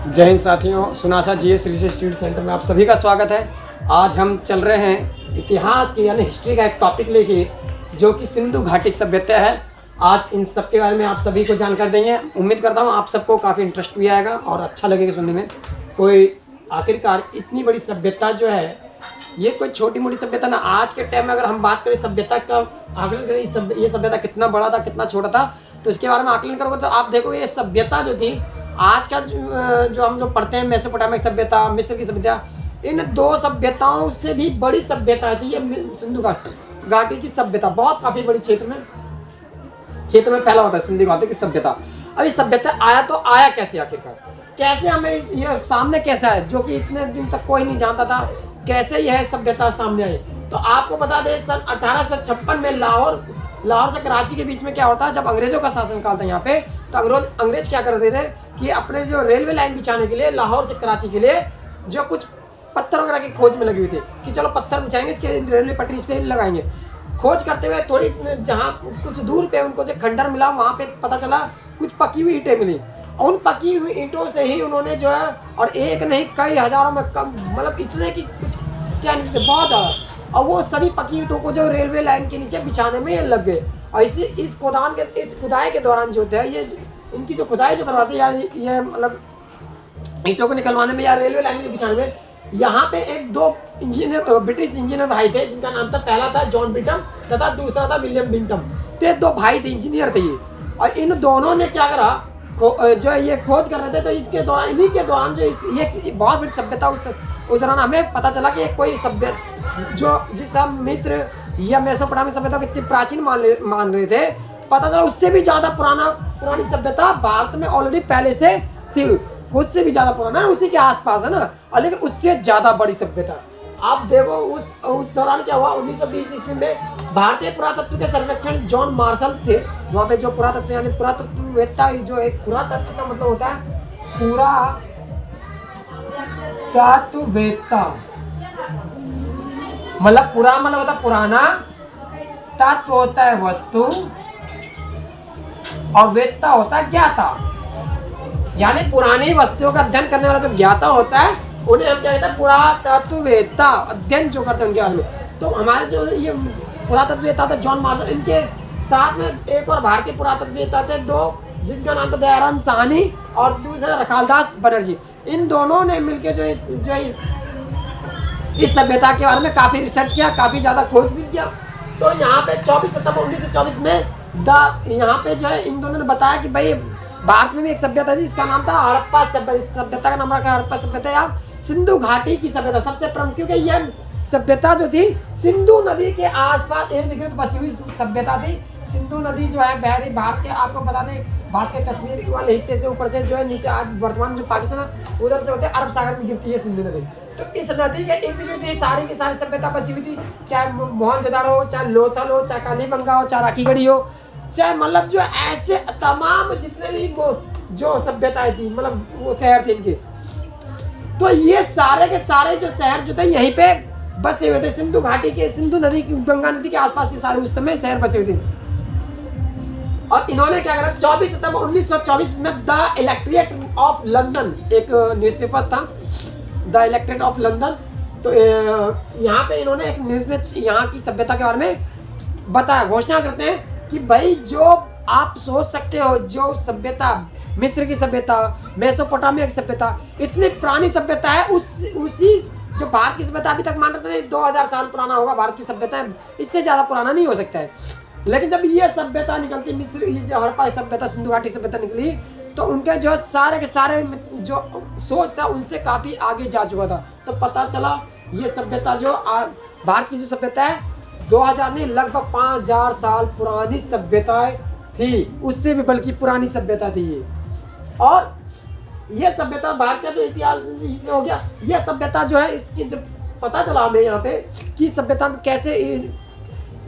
जय हिंद साथियों, सुनासा GS research institute centre में आप सभी का स्वागत है। आज हम चल रहे हैं इतिहास की यानी हिस्ट्री का एक टॉपिक लेके, जो कि सिंधु घाटी की सभ्यता है। आज इन सब के बारे में आप सभी को जानकारी देंगे। उम्मीद करता हूँ आप सबको काफ़ी इंटरेस्ट भी आएगा और अच्छा लगेगा सुनने में। कोई आखिरकार इतनी बड़ी सभ्यता जो है, ये कोई छोटी मोटी सभ्यता ना। आज के टाइम में अगर हम बात करें सभ्यता का आकलन करें, ये सभ्यता कितना बड़ा था, कितना छोटा था, तो इसके बारे में आकलन करोगे तो आप देखोगे ये सभ्यता जो थी, आज का जो हम जो पढ़ते हैं मेसोपोटामिक सभ्यता, मिस्र की सभ्यता, इन दो सभ्यताओं से भी बड़ी सभ्यता थी ये सिंधु घाटी की सभ्यता। बहुत काफ़ी बड़ी क्षेत्र में फैला होता है सिंधु घाटी की सभ्यता। अब इस सभ्यता आया तो आया कैसे, आखिरकार कैसे हमें ये सामने कैसा है, जो कि इतने दिन तक कोई नहीं जानता था, कैसे यह सभ्यता सामने आई। तो आपको बता दें, सन 1856 में लाहौर से कराची के बीच में क्या होता है, जब अंग्रेजों का शासनकाल था यहाँ पे, तो अंग्रेज क्या करते थे कि अपने जो रेलवे लाइन बिछाने के लिए लाहौर से कराची के लिए जो कुछ पत्थर वगैरह की खोज में लगे हुए थे कि चलो पत्थर बिछाएंगे, इसके रेलवे पटरी इस पे लगाएंगे। खोज करते हुए थोड़ी जहाँ कुछ दूर पे उनको जो खंडर मिला, वहाँ पे पता चला कुछ पकी हुई ईंटें मिली। उन पकी हुई ईंटों से ही उन्होंने जो है, और एक नहीं कई हजारों में कम, मतलब इतने की कुछ क्या नहीं थे, बहुत ज़्यादा, और वो सभी पकी ईंटों को जो रेलवे लाइन के नीचे बिछाने में लग गए। और इस खुदाई के दौरान जो थे, ये इनकी जो खुदाई जो करवाती है, ये मतलब ईंटों को निकलवाने में या रेलवे लाइन के बिछाने में, यहाँ पे एक दो इंजीनियर, ब्रिटिश इंजीनियर भाई थे, जिनका नाम था, पहला था जॉन ब्रिटम तथा दूसरा था विलियम बिंटम। तो दो भाई थे, इंजीनियर थे ये। और इन दोनों ने क्या करा, जो ये खोज कर रहे थे, तो इन्हीं के दौरान जो ये बहुत बड़ी सभ्यता उस दौरान हमें पता चला कि कोई सभ्य जो जिस हम मिस्र या मेसोपोटामिया सभ्यता को इतनी प्राचीन मान रहे थे, पता चला उससे भी ज़्यादा पुरानी सभ्यता भारत में ऑलरेडी पहले से थी। उससे भी ज़्यादा पुराना है, उसी के आसपास है ना, और लेकिन उससे ज़्यादा बड़ी सभ्यता। आप देखो उस दौरान क्या हुआ, 1920 ईस्वी में भारतीय पुरातत्व के सर्वेक्षण जॉन मार्शल थे। वहाँ पे जो पुरातत्व यानी पुरातत्ववेत्ता, जो एक पुरातत्व का मतलब होता है पुरातत्ववेत्ता, मतलब मतलब होता है पुराना, तत्व होता है वस्तु, और वेत्ता होता है ज्ञाता। यानी पुरानी वस्तुओं का अध्ययन करने वाला जो ज्ञाता होता है, उन्हें हम क्या कहते हैं, पुरातत्ववेत्ता। अध्ययन जो करते हैं उनके बारे में। तो हमारे जो ये पुरातत्ववेत्ता थे जॉन मार्शल, इनके साथ में एक और भारतीय पुरातत्ववेत्ता थे दो, जिनका नाम था दयाराम साहनी और दूसरा रखालदास बनर्जी। इन दोनों ने मिलकर जो इस सभ्यता के बारे में काफ़ी रिसर्च किया, काफ़ी ज़्यादा खोज भी किया। तो यहाँ पे 24 सितंबर 1924 में यहाँ पे जो है इन दोनों ने बताया कि भाई भारत में भी एक सभ्यता थी, इसका नाम था हड़प्पा सभ्यता। इस सभ्यता का नाम रखा हड़प्पा सभ्यता या सिंधु घाटी की सभ्यता। सबसे प्रमुख, क्योंकि यह सभ्यता जो थी सिंधु नदी के आसपास इर्द गिर्द बसी हुई सभ्यता थी। सिंधु नदी जो है बहरी भारत के, आपको बता दें, भारत के कश्मीर वाले हिस्से से ऊपर से जो है नीचे आज वर्तमान जो पाकिस्तान है उधर से होते अरब सागर में गिरती है सिंधु नदी। तो इस नदी के इर्द गिर्द ही सारी की सारी सभ्यता बसी हुई थी, चाहे मोहनजोदड़ो हो, चाहे लोथल हो, चाहे कालीबंगा हो, चाहे राखीगढ़ी हो, चाहे मतलब जो ऐसे तमाम जितने भी वो जो सभ्यताएं थी, मतलब वो शहर थे इनके। तो ये सारे के सारे जो शहर जो थे यहीं पे बसे हुए थे, सिंधु घाटी के, सिंधु नदी, गंगा नदी के आसपास ये सारे उस समय शहर बसे हुए थे। और इन्होंने क्या करा, 24 सितंबर 1924 में द इलेक्ट्रेट ऑफ लंदन, एक न्यूज़पेपर था द इलेक्ट्रेट ऑफ लंदन। तो यहाँ पे इन्होंने एक न्यूज़ में यहाँ की सभ्यता के बारे में बताया, घोषणा करते हैं कि भाई जो आप सोच सकते हो, जो सभ्यता मिस्र की सभ्यता, मेसोपोटामिया की सभ्यता, इतनी पुरानी सभ्यता है, उसी जो भारत की सभ्यता अभी तक मान रहे थे 2000 साल पुराना होगा भारत की सभ्यता, इससे ज़्यादा पुराना नहीं हो सकता है। लेकिन जब ये सभ्यता निकलती, मिस्र, ये जो हड़प्पा सभ्यता, सिंधु घाटी सभ्यता निकली, तो उनके जो सारे के सारे जो सोच था उनसे काफ़ी आगे जा चुका था। तो पता चला ये सभ्यता जो भारत की जो सभ्यता है 2000 नहीं, लगभग 5000 साल पुरानी सभ्यताएं थी, उससे भी बल्कि पुरानी सभ्यता थी ये। और ये सभ्यता भारत का जो इतिहास इससे हो गया, ये सभ्यता जो है, इसकी जब पता चला हमें यहाँ पे कि सभ्यता में कैसे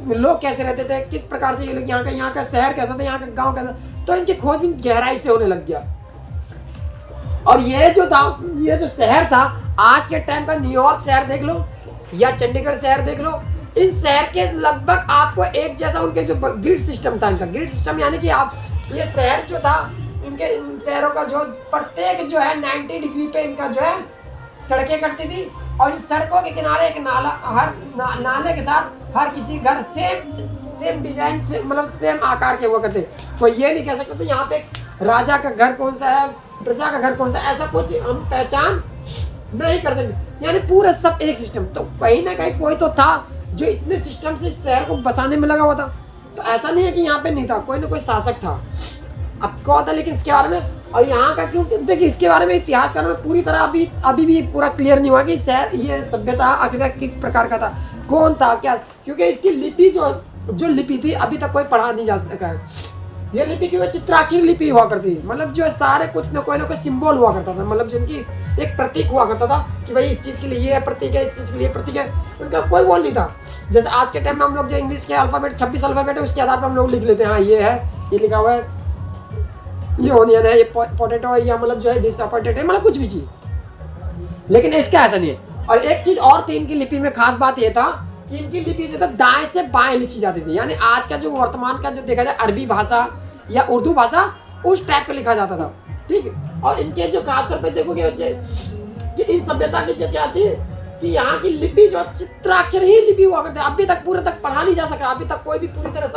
लोग कैसे रहते थे, किस प्रकार से ये लोग, यहाँ का शहर कैसा था, यहाँ का गांव कैसा, तो इनकी खोज भी गहराई से होने लग गया। और ये जो शहर था, आज के टाइम पर न्यूयॉर्क शहर देख लो या चंडीगढ़ शहर देख लो, इन शहर के लगभग आपको एक जैसा उनके जो ग्रिड सिस्टम था, इनका ग्रिड सिस्टम, यानी कि आप ये शहर जो था इनके इन शहरों का जो प्रत्येक जो है 90 डिग्री पे इनका जो है सड़कें कटती थी और इन सड़कों के किनारे एक नाला, हर नाले के साथ हर किसी घर सेम डिजाइन से मतलब सेम आकार के हुआ करते। कोई ये नहीं कह सकता तो यहाँ पे राजा का घर कौन सा है, प्रजा का घर कौन सा, ऐसा कुछ हम पहचान नहीं कर सकते। यानी पूरा सब एक सिस्टम। तो कहीं ना कहीं कोई तो था जो इतने सिस्टम से शहर को बसाने में लगा हुआ था। तो ऐसा नहीं है कि यहाँ पे नहीं था, कोई ना कोई शासक था। अब कौन था लेकिन इसके बारे में, और यहाँ का क्यों, देखिए इसके बारे में इतिहासकारों में पूरी तरह अभी भी पूरा क्लियर नहीं हुआ कि शहर ये सभ्यता आखिर किस प्रकार का था, कौन था क्या, क्योंकि इसकी लिपि जो लिपि थी अभी तक कोई पढ़ा नहीं जा सका है। ये लिपि की चित्राक्षर लिपि हुआ करती, मतलब जो सारे कुछ न कोई सिंबल हुआ करता था, मतलब जिनकी एक प्रतीक हुआ करता था कि भाई इस चीज़ के लिए ये प्रतीक है, इस चीज़ के लिए प्रतीक है। उनका कोई बोल नहीं था। जैसे आज के टाइम में हम लोग जो इंग्लिश के अल्फाबेट 26 अल्फाबेट है उसके आधार पर हम लोग लिख लेते हैं, हाँ ये है, ये लिखा हुआ है, ये ओनियन है, ये पोटैटो है, या मतलब जो है डिसअपॉइंटेड है, मतलब कुछ भी चीज़। लेकिन इसका ऐसा नहीं है। और एक चीज़ और थी इनकी लिपि में, खास बात ये था कि इनकी लिपि जो था दाएं से बाएं लिखी जाती थी। यानी आज का जो वर्तमान का जो देखा जाए अरबी भाषा या उर्दू भाषा उस टाइप का लिखा जाता था, ठीक है। और इनके जो खासतौर पे देखोगे बच्चे कि इन सभ्यता की जो क्या थी कि यहाँ की लिपि जो चित्राक्षर ही लिपि हुआ करते, अभी तक पूरे तक पढ़ा नहीं जा सका, अभी तक कोई भी पूरी तरह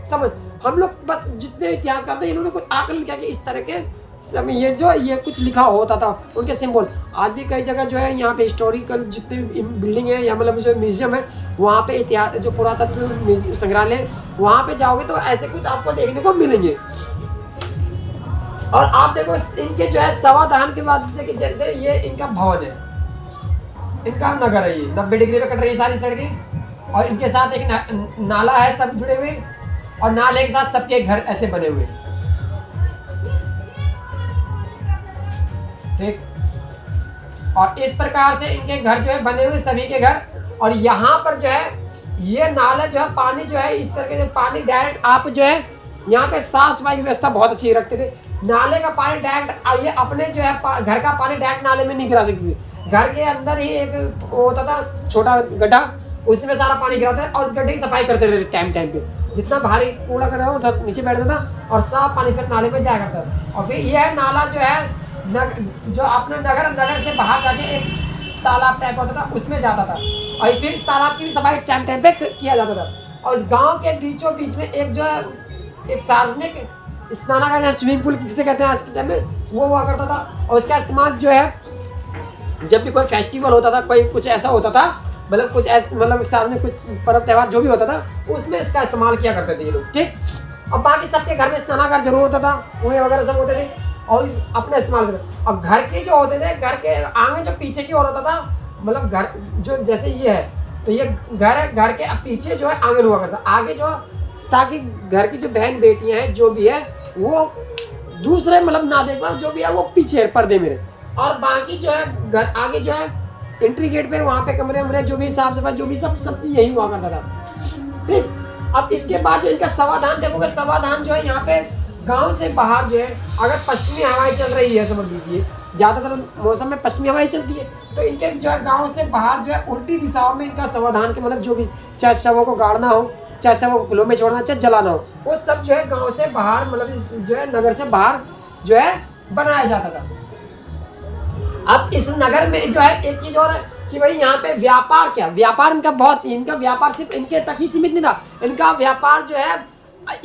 समझ हम लोग बस जितने इतिहास करते हैं इन्होंने कुछ आकलन किया कि इस तरह के समय ये कुछ लिखा होता था, उनके सिंबल। आज भी कई जगह जो है यहाँ पे हिस्टोरिकल जितने बिल्डिंग है या मतलब जो म्यूजियम है वहाँ पे इतिहास जो पुरातत्व संग्रहालय वहाँ पे जाओगे तो ऐसे कुछ आपको देखने को मिलेंगे। और आप देखो इनके जो है सवाधान के बाद देखिए, जैसे ये इनका भवन है, इनका नगर है, ये 90 डिग्री पे कट रही है सारी सड़कें, और इनके साथ एक नाला है, सब जुड़े हुए, और नाले के साथ सबके घर ऐसे बने हुए, ठीक। और इस प्रकार से इनके घर जो है बने हुए सभी के घर। और यहाँ पर जो है ये नाला जो है पानी जो है इस तरह से पानी डायरेक्ट आप जो है यहाँ पे साफ सफाई की व्यवस्था बहुत अच्छी रखते थे। नाले का पानी डायरेक्ट ये अपने जो है घर का पानी डायरेक्ट नाले में नहीं गिरा सकते थे। घर के अंदर ही एक होता था छोटा गड्ढा, उसमें सारा पानी गिराते थे और उस गड्ढे की सफाई करते रहते टाइम पे। जितना भारी कूड़ा कचरा हो नीचे बैठता था और साफ पानी फिर नाले में जाया करता था। और फिर यह नाला जो है जो अपने नगर से बाहर जाके एक तालाब टाइप होता था उसमें जाता था, और फिर तालाब की भी सफाई टाइम पे किया जाता था। और इस गांव के बीचों बीच में एक जो है एक सार्वजनिक स्नानागार या स्विमिंग पूल जिसे कहते हैं आज के टाइम में, वो हुआ करता था। और उसका इस्तेमाल जो है जब भी कोई फेस्टिवल होता था, कोई कुछ ऐसा होता था, मतलब कुछ ऐसा मतलब सार्वजनिक कुछ पर्व त्यौहार जो भी होता था उसमें इसका इस्तेमाल किया करते थे ये लोग, ठीक। और बाकी सबके घर में स्नानागार जरूर होता था, कुएं वगैरह सब होते थे और इस अपना इस्तेमाल करते। और घर के जो होते थे, घर के आंगन जो पीछे की ओर होता था, मतलब घर जो जैसे ये है तो ये घर है, घर के पीछे जो है आंगन हुआ करता, आगे जो ताकि घर की जो बहन बेटियां हैं जो भी है वो दूसरे मतलब ना देख पाओ, जो भी है वो पीछे पर्दे में रहे। और बाकी जो है घर आगे जो है एंट्री गेट पे वहाँ पे कमरे वमरे जो भी साफ सफाई जो भी सब यही हुआ करता था, ठीक। अब इसके बाद जो इनका समाधान देखोगे, समाधान जो है यहाँ पे गांव से बाहर जो है अगर पश्चिमी हवाएं चल रही है, समझ लीजिए ज़्यादातर मौसम में पश्चिमी हवाएं चलती है, तो इनके जो है गांव से बाहर जो है उल्टी दिशाओं में इनका समाधान के मतलब जो भी चाहे शवों को गाड़ना हो, चाहे शवों को खुलों में छोड़ना, चाहे जलाना हो, वो सब जो है गांव से बाहर मतलब जो है नगर से बाहर जो है बनाया जाता था। अब इस नगर में जो है एक चीज़ और है कि भाई यहाँ पे व्यापार क्या, व्यापार इनका व्यापार सिर्फ इनके तक ही सीमित नहीं था, इनका व्यापार जो है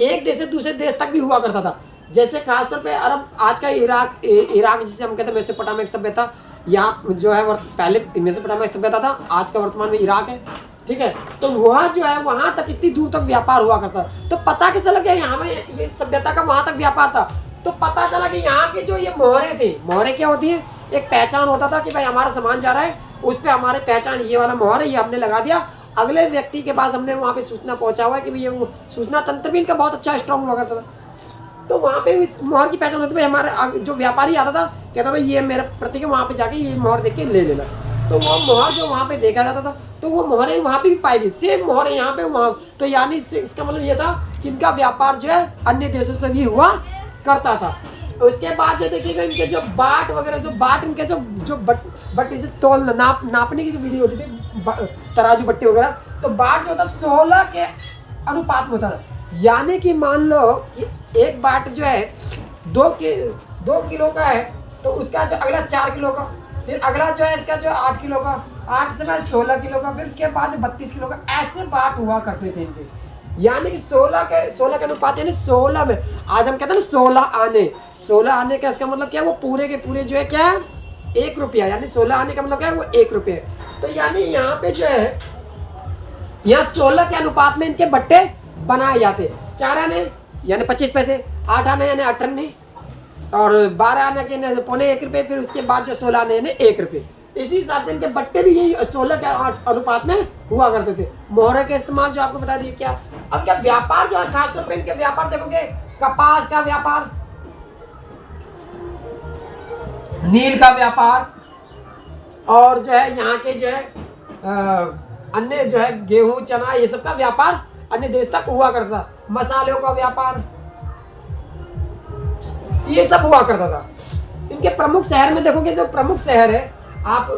एक देश से दूसरे देश तक भी हुआ करता था। जैसे खासतौर पे अरब आज का इराक जिसे हम कहते हैं मेसोपोटामिक सभ्यता, यहाँ जो है पहले मेसोपोटामिक सभ्यता था, आज का वर्तमान में इराक है, ठीक है। तो वहाँ जो है वहाँ तक इतनी दूर तक व्यापार हुआ करता था। तो पता कैसे लग गया यहाँ में ये सभ्यता का वहाँ तक व्यापार था, तो पता चला कि यहाँ के जो ये मोहरे थे, मोहरे क्या होती है, एक पहचान होता था कि भाई हमारा सामान जा रहा है, उस पर हमारे पहचान ये वाला मोहर है, ये हमने लगा दिया, अगले व्यक्ति के पास हमने वहाँ पे सूचना पहुँचा हुआ है कि भाई ये सूचना तंत्र भी इनका बहुत अच्छा स्ट्रॉन्ग हुआ करता था। तो वहाँ पे इस मोहर की पहचान होती है, हमारे जो व्यापारी आता था कहता भाई ये मेरा प्रतीक है, वहाँ पे जाके ये मोहर देख के ले लेना। तो वो मोहर जो वहाँ पे देखा जाता था तो वो मोहरें वहाँ पे भी पाई गई, सेम मोहर यहाँ पे वहाँ। तो यानी इसका मतलब ये था कि इनका व्यापार जो है अन्य देशों से भी हुआ करता था। उसके बाद जो देखिएगा इनके जो बाट वगैरह जो बाट इनके जो बट्टी से तोल नापने की जो विधि होती थी, तराजू बट्टी वगैरह, तो बाट जो होता 16 के अनुपात में होता था। यानी कि मान लो कि एक बाट जो है 2 किलो का है तो उसका जो अगला 4 किलो का, फिर अगला जो है इसका जो 8 किलो का, 8 से बाद 16 किलो का, फिर उसके बाद 32 किलो का, ऐसे बाट हुआ करते थे इनके। यानी कि 16 के अनुपात, यानी 16 में आज हम कहते हैं ना 16 आने का इसका मतलब क्या है, वो पूरे के पूरे जो है क्या है 1 रुपया, यानी 16 आने का मतलब क्या है वो 1 रुपये। तो यानी यहाँ पे जो है यहाँ 16 के अनुपात में इनके बट्टे बनाए जाते। 4 आने यानी 25 पैसे, 8 आने यानी 8 आने, और 12 आने के पौने 1 रुपये, फिर उसके बाद जो 16 आने यानी 1 रुपये। इसी हिसाब से इनके बट्टे भी यही 16 के अनुपात में हुआ करते थे। मोहरे के इस्तेमाल जो आपको बता दिए क्या। अब क्या व्यापार जो है खासतौर पर इनके व्यापार देखोगे, कपास का व्यापार, नील का व्यापार, और जो है यहाँ के जो है अन्य जो है गेहूं चना ये सब का व्यापार अन्य देश तक हुआ करता था। मसालों का व्यापार ये सब हुआ करता था। इनके प्रमुख शहर में देखोगे, जो प्रमुख शहर है आप,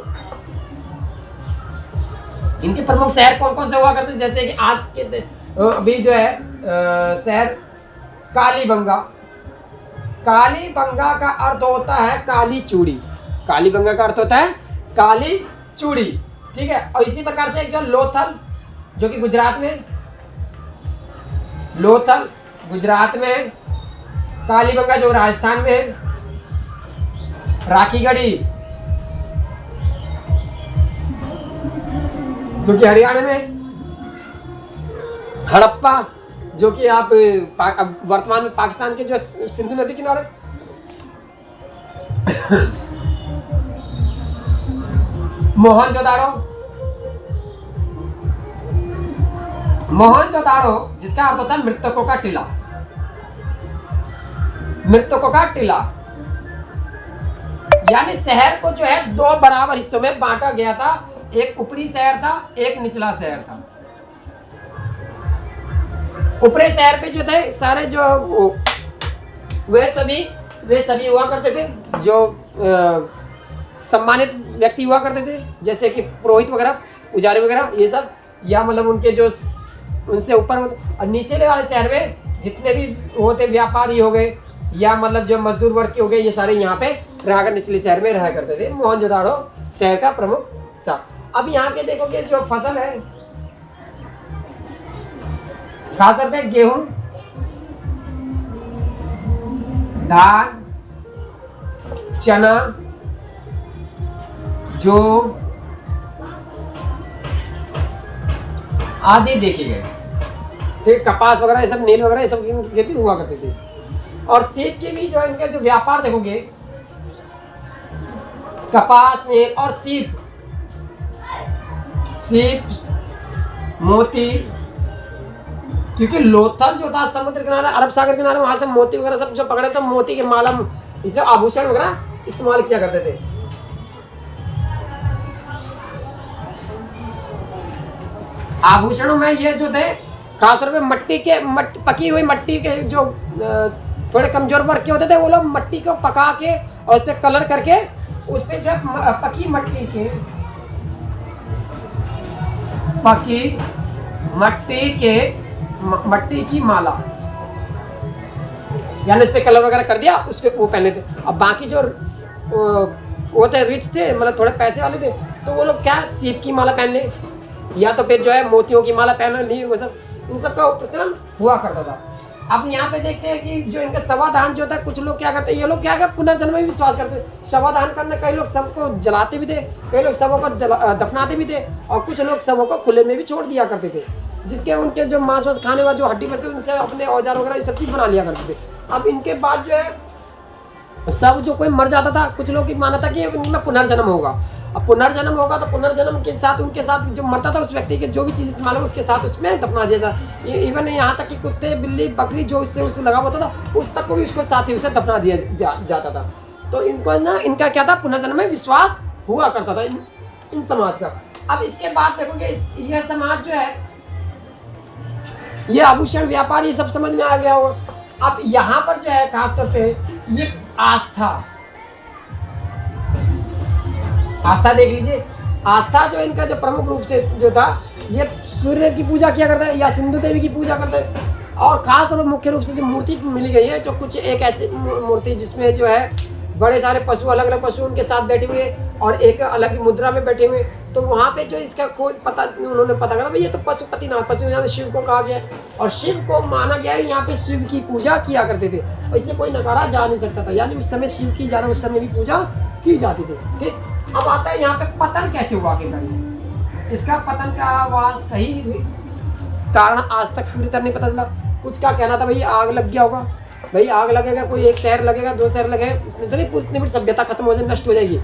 इनके प्रमुख शहर कौन कौन से हुआ करते हैं, जैसे कि आज के अभी जो है शहर कालीबंगा। कालीबंगा का अर्थ होता है काली चूड़ी। कालीबंगा का अर्थ होता है काली चूड़ी, ठीक है। और इसी प्रकार से एक जो लोथल जो कि गुजरात में, लोथल गुजरात में, कालीबंगा जो राजस्थान में है, राखीगढ़ी जो कि हरियाणा में, हड़प्पा जो कि आप वर्तमान में पाकिस्तान के जो सिंधु नदी किनारे, मोहनजोदाड़ो, मोहनजोदाड़ो जिसका अर्थ होता है मृतकों का टीला, मृतकों का टीला। यानी शहर को जो है 2 बराबर हिस्सों में बांटा गया था, एक ऊपरी शहर था, एक निचला शहर था। ऊपरी शहर पे जो थे सारे जो वे सभी हुआ करते थे, जो सम्मानित व्यक्ति हुआ करते थे, जैसे कि पुरोहित वगैरह, पुजारी वगैरह ये सब, या मतलब उनके जो उनसे ऊपर होते। और नीचे वाले शहर में जितने भी होते व्यापारी हो गए या मतलब जो मजदूर वर्ग के हो गए, ये सारे यहाँ पे रहकर निचले शहर में रहा करते थे। मोहनजोदाड़ो शहर का प्रमुख था। अब यहाँ के देखोगे जो फसल है खासतौर पे गेहूं, धान, चना, जो आदि देखे गए, ठीक। कपास वगैरह ये सब, नील वगैरह ये सब की खेती हुआ करती थी। और सेब के भी जो इनका जो व्यापार देखोगे, कपास, नील और सीप, मोती, क्योंकि लोथल जो था समुद्र किनारे, अरब सागर किनारे, वहां से मोती वगैरह सब जो पकड़े थे, मोती के माला, इसे आभूषण वगैरह इस्तेमाल किया करते थे। आभूषणों में ये जो थे खासतौर पे पकी हुई मट्टी के जो थोड़े कमजोर वर्ग के होते थे, वो लोग मट्टी को पका के और उस पर कलर करके उस पे जो पकी मट्टी की माला, यानी उस पे कलर वगैरह कर दिया, उसके वो पहने थे। अब बाकी जो वो थे रिच थे, मतलब थोड़े पैसे वाले थे, तो वो लोग क्या सीप की माला पहन ले, या तो फिर जो है मोतियों की माला पहन ली, वो सब इन सब का प्रचलन हुआ करता था। अब यहाँ पे देखते हैं कि जो इनका शवादान जो था, कुछ लोग क्या करते हैं, ये लोग क्या करते, पुनर्जन्म में विश्वास करते हैं। शवादान करने कई लोग सबको जलाते भी थे, कई लोग शवों को दफनाते भी थे, और कुछ लोग शवों को खुले में भी छोड़ दिया करते थे, जिसके उनके जो मांस वास खाने वाले जो हड्डी बचते उनसे अपने औजार वगैरह ये सब चीज़ बना लिया करते थे। अब इनके बाद जो है सब जो कोई मर जाता था, कुछ लोग की माना था कि उनमें पुनर्जन्म होगा। अब पुनर्जन्म होगा तो पुनर्जन्म के साथ उनके साथ जो मरता था उस व्यक्ति के जो भी चीज़ इस्तेमाल हो उसके साथ उसमें दफना दिया था। इवन यहाँ तक कि कुत्ते, बिल्ली, बकरी जो उससे लगा होता था उस तक को भी उसको साथ ही उसे दफना दिया जाता था। तो इनको ना इनका क्या था, पुनर्जन्म में विश्वास हुआ करता था इन समाज का। अब इसके बाद देखोगे यह समाज जो है, ये आभूषण व्यापार ये सब समझ में आ गया होगा। अब यहाँ पर जो है खासतौर पे ये आस्था देख लीजिए। आस्था जो इनका जो प्रमुख रूप से जो था, ये सूर्य की पूजा किया करता है या सिंधु देवी की पूजा करते हैं। और खास तौर पर मुख्य रूप से जो मूर्ति मिली गई है, जो कुछ एक ऐसी मूर्ति जिसमें जो है बड़े सारे पशु, अलग अलग पशु उनके साथ बैठे हुए और एक अलग मुद्रा में बैठे हुए। तो वहाँ पे जो इसका खोज पता उन्होंने पता करा भाई ये तो पशुपतिनाथ, पशुपतिनाथ शिव को कहा गया है और शिव को माना गया है। यहाँ पे शिव की पूजा किया करते थे और इससे कोई नकारा जा नहीं सकता था, यानी उस समय शिव की ज़्यादा उस समय भी पूजा की जाती थी। ठीक, अब आता है यहाँ पे पतन कैसे हुआ आखिरकार। इसका पतन का वहाँ सही कारण आज तक पूरी तरह नहीं पता चला। कुछ का कहना था भाई आग लग गया होगा, भाई आग लगेगा, कोई एक शहर लगेगा, दो शहर लगेगा, इतनी बड़ी सभ्यता खत्म हो जाए, नष्ट हो जाएगी।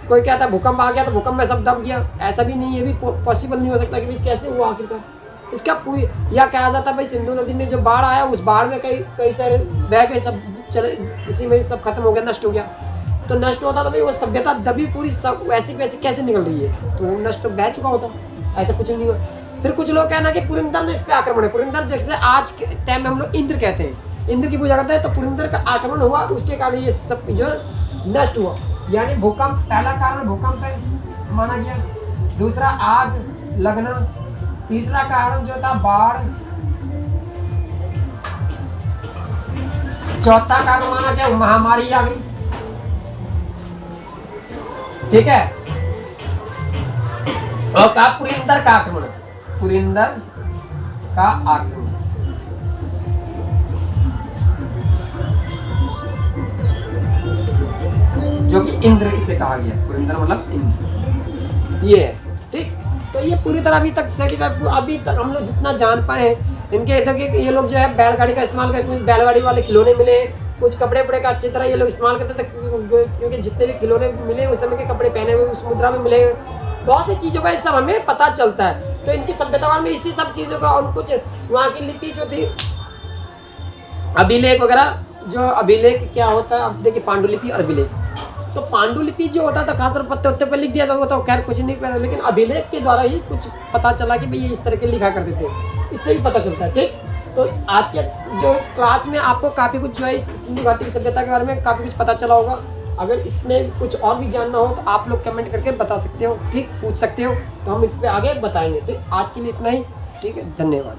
कोई कहता है भूकंप आ गया तो भूकंप में सब दब गया, ऐसा भी नहीं, ये भी पॉसिबल नहीं हो सकता कि भाई कैसे हुआ आखिरकार। इसका पूरी या कहा जाता है भाई सिंधु नदी में जो बाढ़ आया उस बाढ़ में कई शहर बह गए, सब चले, उसी में सब खत्म हो गया, नष्ट हो गया। तो नष्ट होता तो भाई वो सभ्यता दबी पूरी सब वैसी वैसी कैसे निकल रही है, तो नष्ट तो बह चुका होता, ऐसा कुछ नहीं हुआ। फिर कुछ लोग कहना कि पुरंदर ने इस पर आक्रमण है। पुरंदर जैसे आज के टाइम में हम लोग इंद्र कहते हैं, इंद्र की पूजा करते हैं, तो पुरंदर का आक्रमण हुआ, उसके कारण ये सब जो नष्ट हुआ। यानी भूकंप, पहला कारण भूकंप है माना गया, दूसरा आग लगना, तीसरा कारण जो था बाढ़, चौथा कारण माना गया महामारी आ गई। ठीक है, और कहा पुरंदर का आक्रमण, पुरंदर का आक्रमण। जो कि इंद्र इसे कहा गया, पुरंदर मतलब इंद्र, ये है। ठीक, तो ये पूरी तरह अभी तक सर्टिफाइड, अभी तक हम लोग जितना जान पाए हैं इनके इधर के ये लोग जो है बैलगाड़ी का इस्तेमाल करते, कुछ बैलगाड़ी वाले खिलौने मिले, कुछ कपड़े वपड़े का अच्छी तरह ये लोग इस्तेमाल करते थे, क्योंकि जितने भी खिलौने मिले उस समय के कपड़े पहने हुए उस मुद्रा में मिले, बहुत सी चीज़ों का ये सब हमें पता चलता है। तो इनकी सभ्यता में इसी सब चीज़ों का, और कुछ वहाँ की लिपि जो थी, अभिलेख वगैरह, जो अभिलेख क्या होता है, अब देखिए पांडुलिपि और अभिलेख। तो पांडुलिपि जो होता था खासतौर पर पत्ते उत्ते पर लिख दिया था, वो तो खैर कुछ नहीं पता, लेकिन अभिलेख के द्वारा ही कुछ पता चला कि भाई ये इस तरह के लिखा करते थे, इससे भी पता चलता है। ठीक, तो आज के जो क्लास में आपको काफ़ी कुछ जो है सिंधु घाटी की सभ्यता के बारे में काफ़ी कुछ पता चला होगा। अगर इसमें कुछ और भी जानना हो तो आप लोग कमेंट करके बता सकते हो, ठीक, पूछ सकते हो, तो हम इस पर आगे बताएंगे। ठीक, आज के लिए इतना ही। ठीक है, धन्यवाद।